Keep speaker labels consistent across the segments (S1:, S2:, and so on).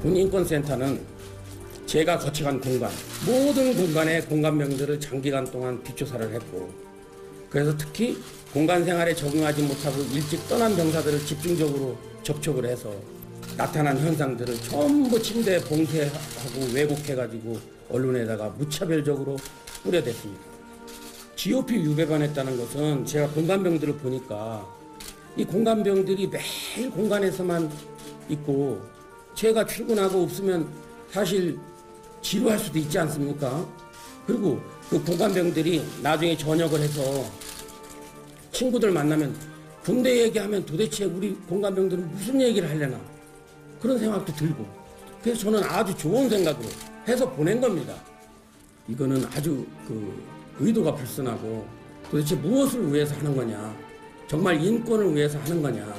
S1: 군인권센터는 제가 거쳐간 공간, 모든 공간의 공간병들을 장기간 동안 뒷조사를 했고, 그래서 특히 공간 생활에 적응하지 못하고 일찍 떠난 병사들을 집중적으로 접촉을 해서 나타난 현상들을 전부 침대에 봉쇄하고 왜곡해가지고 언론에다가 무차별적으로 뿌려댔습니다. GOP 유배반했다는 것은 제가 공간병들을 보니까 이 공간병들이 매일 공간에서만 있고 제가 출근하고 없으면 사실 지루할 수도 있지 않습니까? 그리고 그 공간병들이 나중에 전역을 해서 친구들 만나면 군대 얘기하면 도대체 우리 공간병들은 무슨 얘기를 하려나 그런 생각도 들고, 그래서 저는 아주 좋은 생각으로 해서 보낸 겁니다. 이거는 아주 의도가 불순하고 도대체 무엇을 위해서 하는 거냐, 정말 인권을 위해서 하는 거냐,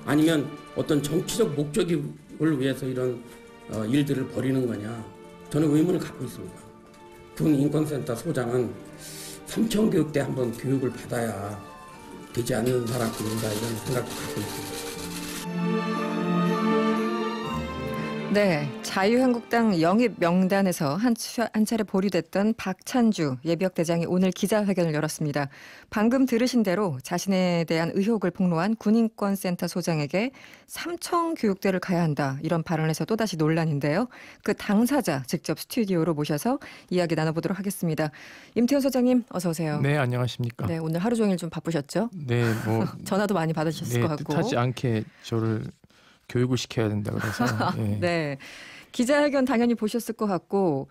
S1: 아니면 어떤 정치적 목적을 위해서 이런 일들을 벌이는 거냐, 저는 의문을 갖고 있습니다. 군인권센터 소장은 삼청교육대 한번 교육을 받아야 되지 않는 사람입니다. 이런 생각도 갖고 있습니다.
S2: 네, 자유한국당 영입 명단에서 한 차례 보류됐던 박찬주 예비역대장이 오늘 기자회견을 열었습니다. 방금 들으신 대로 자신에 대한 의혹을 폭로한 군인권센터 소장에게 삼청교육대를 가야 한다, 이런 발언에서 또다시 논란인데요. 그 당사자 직접 스튜디오로 모셔서 이야기 나눠보도록 하겠습니다. 임태훈 소장님, 어서 오세요.
S3: 네, 안녕하십니까.
S2: 네, 오늘 하루 종일 좀 바쁘셨죠?
S3: 네, 뭐
S2: 전화도 많이 받으셨을 것 같고.
S3: 뜻하지 않게 저를 교육을 시켜야 된다 그래서. 예.
S2: 네, 기자회견 당연히 보셨을 것 같고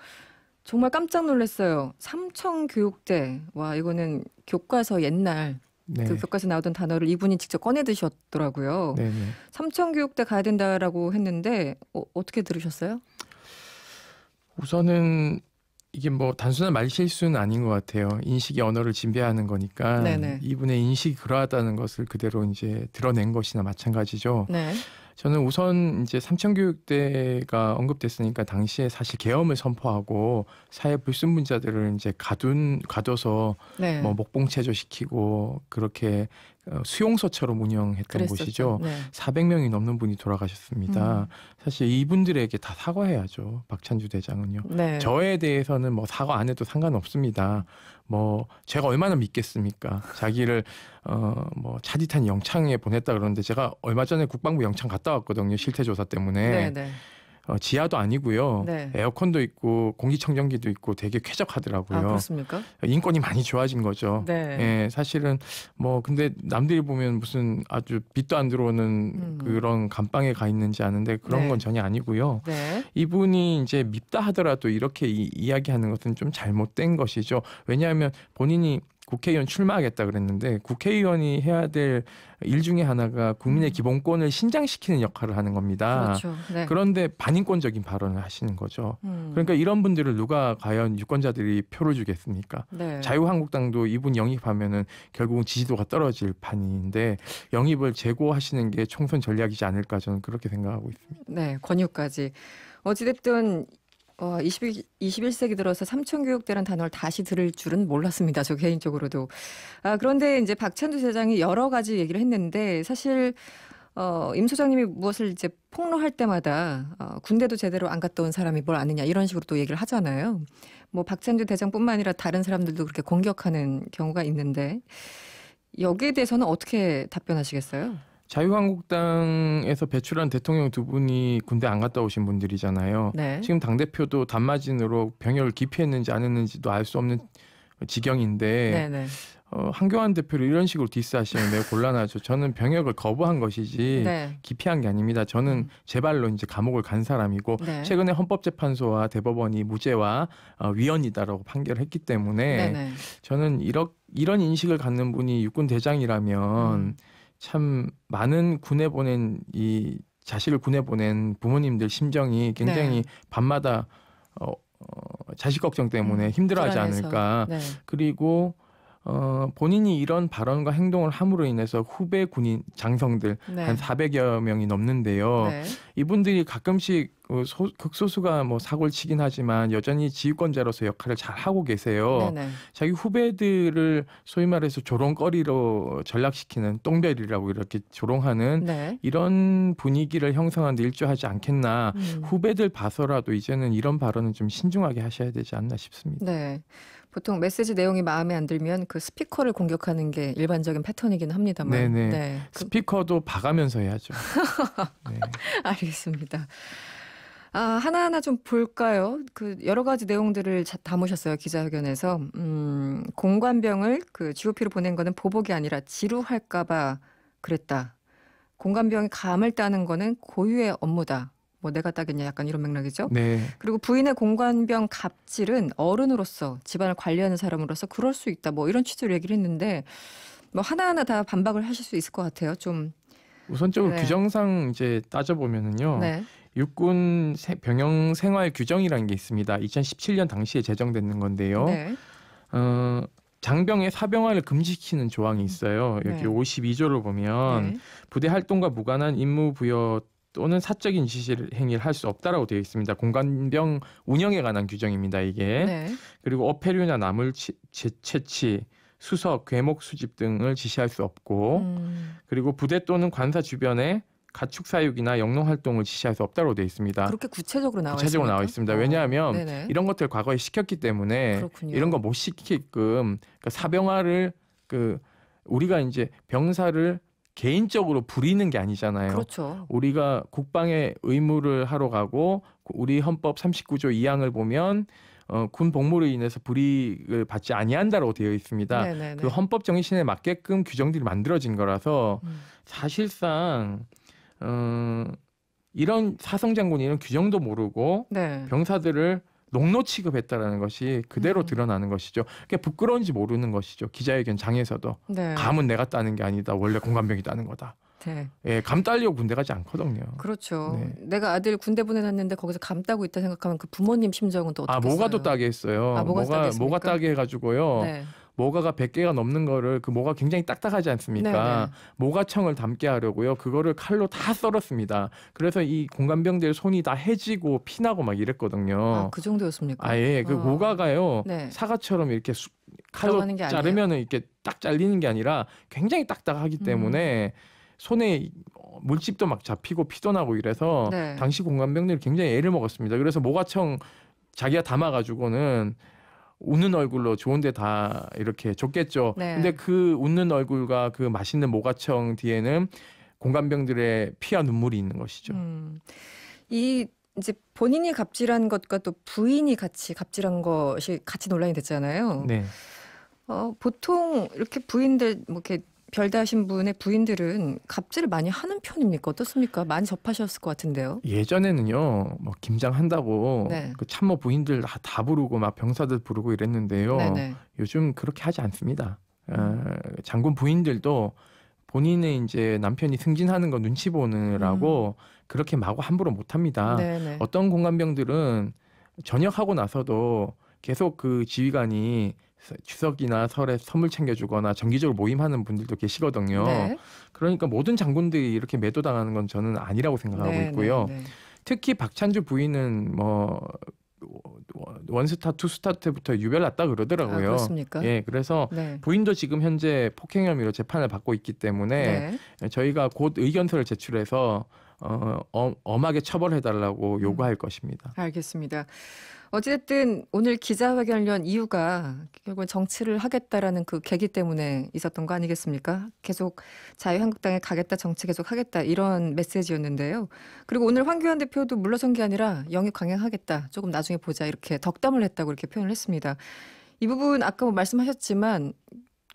S2: 정말 깜짝 놀랐어요. 삼청교육대, 와, 이거는 교과서 옛날
S3: 네.
S2: 그 교과서 나오던 단어를 이분이 직접 꺼내드셨더라고요.
S3: 네, 네.
S2: 삼청교육대 가야 된다라고 했는데 어떻게 들으셨어요?
S3: 우선은 이게 뭐 단순한 말실수는 아닌 것 같아요. 인식이 언어를 지배하는 거니까.
S2: 네네.
S3: 이분의 인식이 그러하다는 것을 그대로 이제 드러낸 것이나 마찬가지죠.
S2: 네.
S3: 저는 우선 이제 삼청교육대가 언급됐으니까 당시에 사실 계엄을 선포하고 사회 불순분자들을 이제 가둬서
S2: 네.
S3: 뭐 목봉체조시키고 그렇게 수용소처럼 운영했던
S2: 그랬었죠.
S3: 곳이죠.
S2: 네.
S3: 400명이 넘는 분이 돌아가셨습니다. 사실 이분들에게 다 사과해야죠. 박찬주 대장은요.
S2: 네.
S3: 저에 대해서는 뭐 사과 안 해도 상관없습니다. 뭐 제가 얼마나 믿겠습니까? 자기를 뭐 차디탄 영창에 보냈다 그러는데 제가 얼마 전에 국방부 영창 갔다 왔거든요. 실태조사 때문에.
S2: 네, 네.
S3: 지하도 아니고요.
S2: 네.
S3: 에어컨도 있고 공기청정기도 있고 되게 쾌적하더라고요.
S2: 아, 그렇습니까?
S3: 인권이 많이 좋아진 거죠.
S2: 네.
S3: 예, 사실은 뭐 근데 남들이 보면 무슨 아주 빛도 안 들어오는 그런 감방에 가 있는지 아는데 그런
S2: 네.
S3: 건 전혀 아니고요.
S2: 네.
S3: 이분이 이제 밉다 하더라도 이렇게 이야기하는 것은 좀 잘못된 것이죠. 왜냐하면 본인이 국회의원 출마하겠다 그랬는데 국회의원이 해야 될 일 중에 하나가 국민의 기본권을 신장시키는 역할을 하는 겁니다.
S2: 그렇죠. 네.
S3: 그런데 반인권적인 발언을 하시는 거죠. 그러니까 이런 분들을 누가 과연 유권자들이 표를 주겠습니까?
S2: 네.
S3: 자유한국당도 이분 영입하면은 결국은 지지도가 떨어질 판인데 영입을 재고하시는 게 총선 전략이지 않을까 저는 그렇게 생각하고 있습니다.
S2: 네, 권유까지. 어찌됐든 21세기 들어서 삼청교육대라는 단어를 다시 들을 줄은 몰랐습니다. 저 개인적으로도. 그런데 이제 박찬주 대장이 여러 가지 얘기를 했는데 사실 임 소장님이 무엇을 이제 폭로할 때마다 군대도 제대로 안 갔다 온 사람이 뭘 아느냐 이런 식으로 또 얘기를 하잖아요. 뭐 박찬주 대장뿐만 아니라 다른 사람들도 그렇게 공격하는 경우가 있는데 여기에 대해서는 어떻게 답변하시겠어요?
S3: 자유한국당에서 배출한 대통령 두 분이 군대 안 갔다 오신 분들이잖아요.
S2: 네.
S3: 지금 당대표도 단마진으로 병역을 기피했는지 안 했는지도 알 수 없는 지경인데
S2: 네네.
S3: 한교안 대표를 이런 식으로 디스하시면 매우 곤란하죠. 저는 병역을 거부한 것이지
S2: 네.
S3: 기피한 게 아닙니다. 저는 제 발로 이제 감옥을 간 사람이고
S2: 네.
S3: 최근에 헌법재판소와 대법원이 무죄와 위헌이다라고 판결했기 때문에
S2: 네네.
S3: 저는 이런 인식을 갖는 분이 육군 대장이라면 참 많은 군에 보낸 이 자식을 군에 보낸 부모님들 심정이 굉장히
S2: 네.
S3: 밤마다 자식 걱정 때문에 힘들어하지
S2: 불안해서.
S3: 않을까.
S2: 네.
S3: 그리고 본인이 이런 발언과 행동을 함으로 인해서 후배 군인 장성들
S2: 네.
S3: 한 400여 명이 넘는데요.
S2: 네.
S3: 이분들이 가끔씩 극소수가 뭐 사고를 치긴 하지만 여전히 지휘권자로서 역할을 잘 하고 계세요.
S2: 네네.
S3: 자기 후배들을 소위 말해서 조롱거리로 전락시키는 똥별이라고 이렇게 조롱하는
S2: 네.
S3: 이런 분위기를 형성하는 데 일조하지 않겠나. 후배들 봐서라도 이제는 이런 발언은 좀 신중하게 하셔야 되지 않나 싶습니다.
S2: 네. 보통 메시지 내용이 마음에 안 들면 그 스피커를 공격하는 게 일반적인 패턴이긴 합니다만.
S3: 네네.
S2: 네.
S3: 스피커도 봐가면서 해야죠. 네.
S2: 알겠습니다. 하나하나 좀 볼까요? 그 여러 가지 내용들을 담으셨어요. 기자회견에서. 공관병을 그 GOP로 보낸 거는 보복이 아니라 지루할까봐 그랬다. 공관병이 감을 따는 거는 고유의 업무다. 뭐 내가 따겠냐 약간 이런 맥락이죠.
S3: 네.
S2: 그리고 부인의 공관병 갑질은 어른으로서 집안을 관리하는 사람으로서 그럴 수 있다. 뭐 이런 취지로 얘기를 했는데 뭐 하나하나 다 반박을 하실 수 있을 것 같아요. 좀.
S3: 우선적으로
S2: 네.
S3: 규정상 이제 따져보면은요.
S2: 네.
S3: 육군 병영 생활 규정이라는 게 있습니다. 2017년 당시에 제정된 건데요.
S2: 네.
S3: 장병의 사병활을 금지시키는 조항이 있어요. 여기
S2: 네.
S3: 52조를 보면
S2: 네.
S3: 부대 활동과 무관한 임무 부여 또는 사적인 지시 행위를 할 수 없다라고 되어 있습니다. 공관병 운영에 관한 규정입니다. 이게.
S2: 네.
S3: 그리고 어패류나 나물 채취, 수석, 궤목 수집 등을 지시할 수 없고 그리고 부대 또는 관사 주변에 가축 사육이나 영농 활동을 지시할 수 없다고 되어 있습니다.
S2: 그렇게 구체적으로 나와
S3: 구체적으로 나와 있습니다. 왜냐하면
S2: 네네.
S3: 이런 것들 과거에 시켰기 때문에
S2: 그렇군요.
S3: 이런 거 못 시키게끔 그러니까 사병활을 우리가 이제 병사를 개인적으로 부리는 게 아니잖아요.
S2: 그렇죠.
S3: 우리가 국방의 의무를 하러 가고 우리 헌법 39조 2항을 보면 군 복무로 인해서 불이익을 받지 아니한다라고 되어 있습니다.
S2: 네네네.
S3: 그 헌법 정신에 맞게끔 규정들이 만들어진 거라서 사실상 이런 사성장군이 이런 규정도 모르고
S2: 네.
S3: 병사들을 농노 취급했다라는 것이 그대로 드러나는 것이죠. 그게 부끄러운지 모르는 것이죠. 기자회견 장에서도
S2: 네.
S3: 감은 내가 따는 게 아니다. 원래 공관병이 따는 거다.
S2: 네.
S3: 예, 감 따려고 군대 가지 않거든요.
S2: 그렇죠.
S3: 네.
S2: 내가 아들 군대 보내놨는데 거기서 감 따고 있다 생각하면 그 부모님 심정은 또 어떻겠어요?
S3: 모가도 따게 했어요. 모가 따게 해가지고요.
S2: 네.
S3: 모가가 100개가 넘는 거를 그 모가 굉장히 딱딱하지 않습니까?
S2: 네네.
S3: 모가청을 담게 하려고요. 그거를 칼로 다 썰었습니다. 그래서 이 공관병들 손이 다 해지고 피나고 막 이랬거든요.
S2: 그 정도였습니까?
S3: 그 모가가요.
S2: 네.
S3: 사과처럼 이렇게 칼로
S2: 들어가는 게 아니에요?
S3: 자르면은 이렇게 딱 잘리는 게 아니라 굉장히 딱딱하기 때문에 손에 물집도 막 잡히고 피도 나고 이래서
S2: 네.
S3: 당시 공관병들이 굉장히 애를 먹었습니다. 그래서 모가청 자기가 담아가지고는 웃는 얼굴로 좋은데 다 이렇게 줬겠죠.
S2: 네.
S3: 근데 그 웃는 얼굴과 그 맛있는 모가청 뒤에는 공관병들의 피와 눈물이 있는 것이죠.
S2: 이 이제 본인이 갑질한 것과 또 부인이 같이 갑질한 것이 같이 논란이 됐잖아요.
S3: 네.
S2: 보통 이렇게 부인들 뭐 이렇게 별다신 분의 부인들은 갑질을 많이 하는 편입니까? 어떻습니까? 많이 접하셨을 것 같은데요.
S3: 예전에는요, 뭐 김장한다고
S2: 네.
S3: 그 참모 부인들 다 부르고 막 병사들 부르고 이랬는데요.
S2: 네네.
S3: 요즘 그렇게 하지 않습니다. 장군 부인들도 본인의 이제 남편이 승진하는 거 눈치 보느라고 그렇게 마구 함부로 못 합니다.
S2: 네네.
S3: 어떤 공관병들은 전역하고 나서도 계속 그 지휘관이 추석이나 설에 선물 챙겨주거나 정기적으로 모임하는 분들도 계시거든요.
S2: 네.
S3: 그러니까 모든 장군들이 이렇게 매도당하는 건 저는 아니라고 생각하고
S2: 네,
S3: 있고요.
S2: 네, 네.
S3: 특히 박찬주 부인은 뭐 원스타, 투스타 때부터 유별났다 그러더라고요.
S2: 그렇습니까?
S3: 예, 그래서
S2: 네.
S3: 부인도 지금 현재 폭행 혐의로 재판을 받고 있기 때문에 저희가 곧 의견서를 제출해서 엄하게 처벌해달라고 요구할 것입니다.
S2: 알겠습니다. 어쨌든 오늘 기자회견을 연 이유가 결국은 정치를 하겠다라는 그 계기 때문에 있었던 거 아니겠습니까? 계속 자유한국당에 가겠다, 정치 계속 하겠다 이런 메시지였는데요. 그리고 오늘 황교안 대표도 물러선 게 아니라 영입 강행하겠다, 조금 나중에 보자 이렇게 덕담을 했다고 이렇게 표현을 했습니다. 이 부분 아까 뭐 말씀하셨지만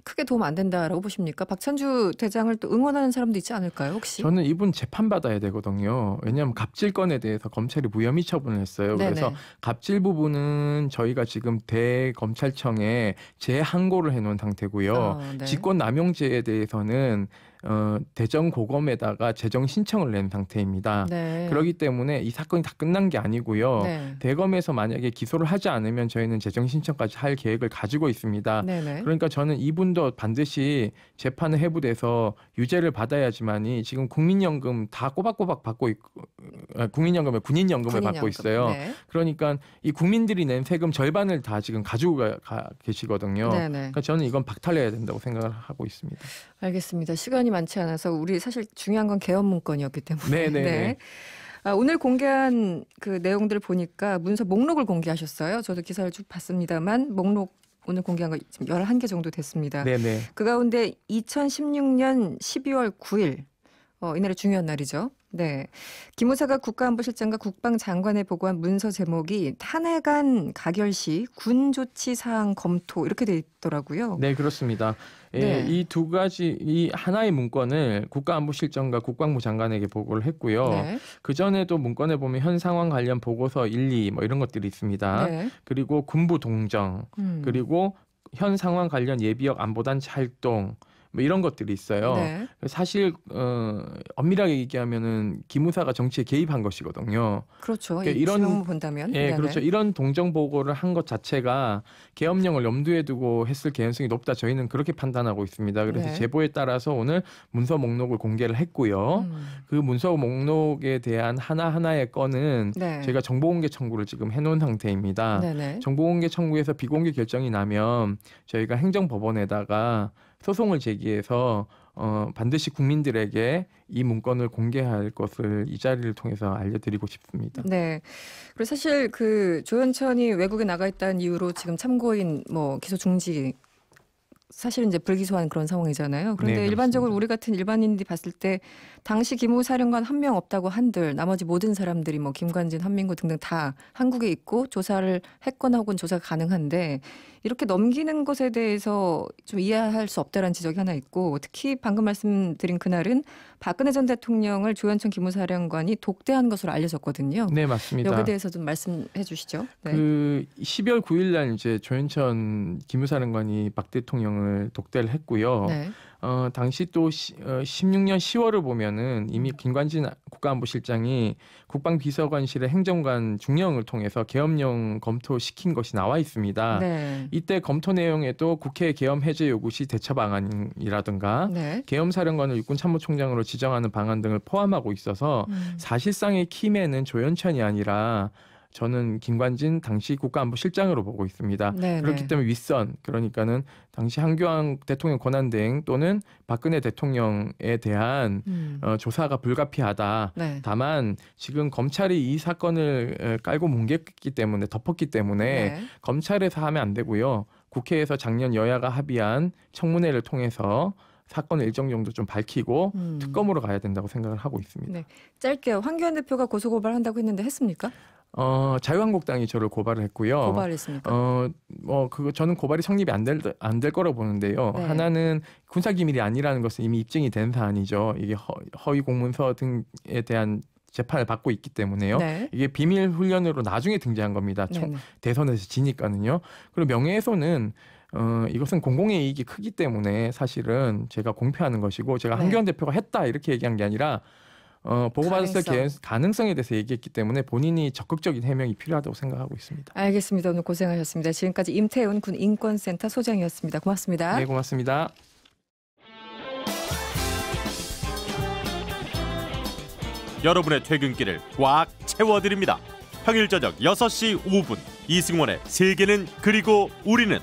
S2: 크게 도움 안 된다라고 보십니까? 박찬주 대장을 또 응원하는 사람도 있지 않을까요, 혹시?
S3: 저는 이분 재판받아야 되거든요. 왜냐하면 갑질 건에 대해서 검찰이 무혐의 처분을 했어요.
S2: 네네.
S3: 그래서 갑질 부분은 저희가 지금 대검찰청에 재항고를 해놓은 상태고요.
S2: 네.
S3: 직권남용죄에 대해서는 대전고검에다가 재정 신청을 낸 상태입니다.
S2: 네.
S3: 그렇기 때문에 이 사건이 다 끝난 게 아니고요.
S2: 네.
S3: 대검에서 만약에 기소를 하지 않으면 저희는 재정 신청까지 할 계획을 가지고 있습니다.
S2: 네네.
S3: 그러니까 저는 이분도 반드시 재판을 해부돼서 유죄를 받아야지만이 지금 국민연금 다 꼬박꼬박 받고 있고, 국민연금을 군인연금을 받고 있어요.
S2: 네.
S3: 그러니까 이 국민들이 낸 세금 절반을 다 지금 가지고 계시거든요.
S2: 네네.
S3: 그러니까 저는 이건 박탈해야 된다고 생각을 하고 있습니다.
S2: 알겠습니다. 시간이 많지 않아서 우리 사실 중요한 건 개헌 문건이었기 때문에.
S3: 네네네.
S2: 네. 오늘 공개한 그 내용들을 보니까 문서 목록을 공개하셨어요. 저도 기사를 쭉 봤습니다만 목록 오늘 공개한 거 지금 11개 정도 됐습니다.
S3: 네네.
S2: 그 가운데 2016년 12월 9일 이날이 중요한 날이죠. 네, 기무사가 국가안보실장과 국방장관에 보고한 문서 제목이 탄핵안 가결 시 군조치 사항 검토 이렇게 돼 있더라고요.
S3: 네, 그렇습니다.
S2: 네.
S3: 이 두 가지 이 하나의 문건을 국가안보실장과 국방부 장관에게 보고를 했고요.
S2: 네.
S3: 그 전에도 문건에 보면 현 상황 관련 보고서 1, 2 뭐 이런 것들이 있습니다.
S2: 네.
S3: 그리고 군부 동정, 그리고 현 상황 관련 예비역 안보단체 활동 뭐 이런 것들이 있어요.
S2: 네.
S3: 사실 엄밀하게 얘기하면은 기무사가 정치에 개입한 것이거든요.
S2: 그렇죠.
S3: 그러니까
S2: 이런
S3: 이런
S2: 본다면.
S3: 예,
S2: 네네.
S3: 그렇죠. 이런 동정 보고를 한 것 자체가 계엄령을 염두에 두고 했을 개연성이 높다. 저희는 그렇게 판단하고 있습니다. 그래서
S2: 네.
S3: 제보에 따라서 오늘 문서 목록을 공개를 했고요. 그 문서 목록에 대한 하나하나의 건은
S2: 네.
S3: 저희가 정보공개 청구를 지금 해놓은 상태입니다.
S2: 네네.
S3: 정보공개 청구에서 비공개 결정이 나면 저희가 행정법원에다가 소송을 제기해서 반드시 국민들에게 이 문건을 공개할 것을 이 자리를 통해서 알려드리고 싶습니다.
S2: 네. 그리고 사실 그 조현천이 외국에 나가 있다는 이유로 지금 참고인 기소 중지 사실은 이제 불기소한 그런 상황이잖아요. 그런데
S3: 네,
S2: 일반적으로
S3: 그렇습니다.
S2: 우리 같은 일반인들이 봤을 때 당시 기무사령관 한 명 없다고 한들 나머지 모든 사람들이 김관진, 한민구 등등 다 한국에 있고 조사를 했거나 혹은 조사가 가능한데 이렇게 넘기는 것에 대해서 좀 이해할 수 없다라는 지적이 하나 있고 특히 방금 말씀드린 그날은 박근혜 전 대통령을 조현천 기무사령관이 독대한 것으로 알려졌거든요.
S3: 네, 맞습니다.
S2: 여기에 대해서 좀 말씀해 주시죠. 네.
S3: 그 12월 9일 날 이제 조현천 기무사령관이 박 대통령을 독대를 했고요.
S2: 네.
S3: 당시 또 16년 10월을 보면은 이미 김관진 국가안보실장이 국방비서관실의 행정관 중령을 통해서 계엄령 검토시킨 것이 나와 있습니다.
S2: 네.
S3: 이때 검토 내용에도 국회 계엄 해제 요구 시 대처 방안이라든가
S2: 네.
S3: 계엄사령관을 육군참모총장으로 지정하는 방안 등을 포함하고 있어서 사실상의 키맨은 조현천이 아니라 저는 김관진 당시 국가안보실장으로 보고 있습니다.
S2: 네,
S3: 그렇기
S2: 네.
S3: 때문에 윗선 그러니까는 당시 한교안 대통령 권한대행 또는 박근혜 대통령에 대한 조사가 불가피하다.
S2: 네.
S3: 다만 지금 검찰이 이 사건을 깔고 뭉갰기 때문에 덮었기 때문에
S2: 네.
S3: 검찰에서 하면 안 되고요. 국회에서 작년 여야가 합의한 청문회를 통해서 사건을 일정 정도 좀 밝히고 특검으로 가야 된다고 생각을 하고 있습니다.
S2: 네. 짧게요. 황교안 대표가 고소고발한다고 했는데 했습니까?
S3: 자유한국당이 저를 고발을 했고요.
S2: 고발했습니까?
S3: 그거 저는 고발이 성립이 안 될 거라고 보는데요.
S2: 네.
S3: 하나는 군사 기밀이 아니라는 것은 이미 입증이 된 사안이죠. 이게 허위 공문서 등에 대한 재판을 받고 있기 때문에요.
S2: 네.
S3: 이게 비밀 훈련으로 나중에 등장한 겁니다.
S2: 네네.
S3: 대선에서 지니까는요. 그리고 명예훼손은 이것은 공공의 이익이 크기 때문에 사실은 제가 공표하는 것이고 제가
S2: 네.
S3: 한교안 대표가 했다 이렇게 얘기한 게 아니라 보고받았을 가능성에 대해서 얘기했기 때문에 본인이 적극적인 해명이 필요하다고 생각하고 있습니다.
S2: 알겠습니다. 오늘 고생하셨습니다. 지금까지 임태훈 군 인권센터 소장이었습니다. 고맙습니다.
S3: 네, 고맙습니다.
S4: 여러분의 퇴근길을 꽉 채워드립니다. 평일 저녁 6시 5분 이승원의 세계는 그리고 우리는